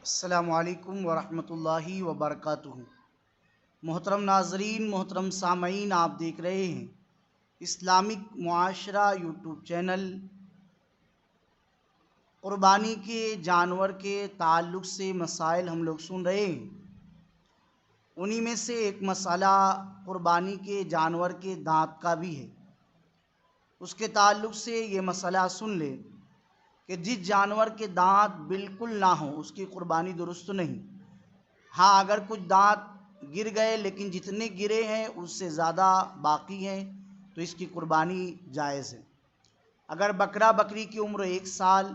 السلام علیکم ورحمۃ اللہ وبرکاتہ۔ محترم ناظرین، محترم سامعین، آپ دیکھ رہے ہیں اسلامک معاشرہ یوٹیوب چینل۔ قربانی کے جانور کے تعلق سے مسائل ہم لوگ سن رہے ہیں، انہی میں سے ایک مسئلہ قربانی کے جانور کے دانت کا بھی ہے۔ اس کے تعلق سے یہ مسئلہ سن لیں کہ جس جانور کے دانت بالکل نہ ہوں اس کی قربانی درست نہیں۔ ہاں، اگر کچھ دانت گر گئے لیکن جتنے گرے ہیں اس سے زیادہ باقی ہیں تو اس کی قربانی جائز ہے۔ اگر بکرا بکری کی عمر 1 سال،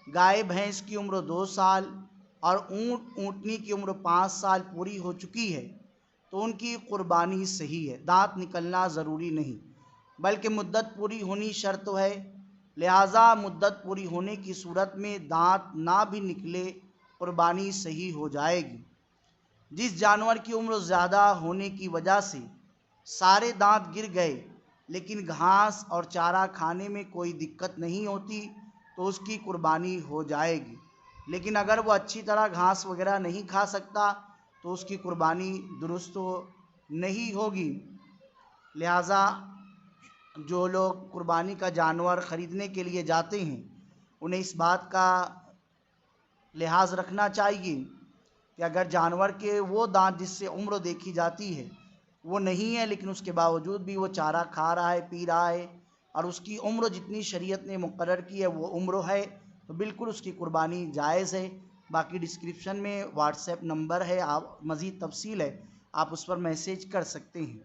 گائے بھینس کی عمر 2 سال اور اونٹ اونٹنی کی عمر 5 سال پوری ہو چکی ہے تو ان کی قربانی صحیح ہے، دانت نکلنا ضروری نہیں بلکہ مدت پوری ہونی شرط ہے۔ لہٰذا مدت پوری ہونے کی صورت میں دانت نہ بھی نکلے قربانی صحیح ہو جائے گی۔ جس جانور کی عمر زیادہ ہونے کی وجہ سے سارے دانت گر گئے لیکن گھاس اور چارہ کھانے میں کوئی دقت نہیں ہوتی تو اس کی قربانی ہو جائے گی، لیکن اگر وہ اچھی طرح گھاس وغیرہ نہیں کھا سکتا تو اس کی قربانی درست نہیں ہوگی۔ لہٰذا جو لوگ قربانی کا جانور خریدنے کے لیے جاتے ہیں انہیں اس بات کا لحاظ رکھنا چاہیے کہ اگر جانور کے وہ دانت جس سے عمر دیکھی جاتی ہے وہ نہیں ہے لیکن اس کے باوجود بھی وہ چارہ کھا رہا ہے، پی رہا ہے اور اس کی عمر جتنی شریعت نے مقرر کی ہے وہ عمر ہے تو بالکل اس کی قربانی جائز ہے۔ باقی ڈسکرپشن میں واٹس ایپ نمبر ہے، آپ مزید تفصیل ہے آپ اس پر میسیج کر سکتے ہیں۔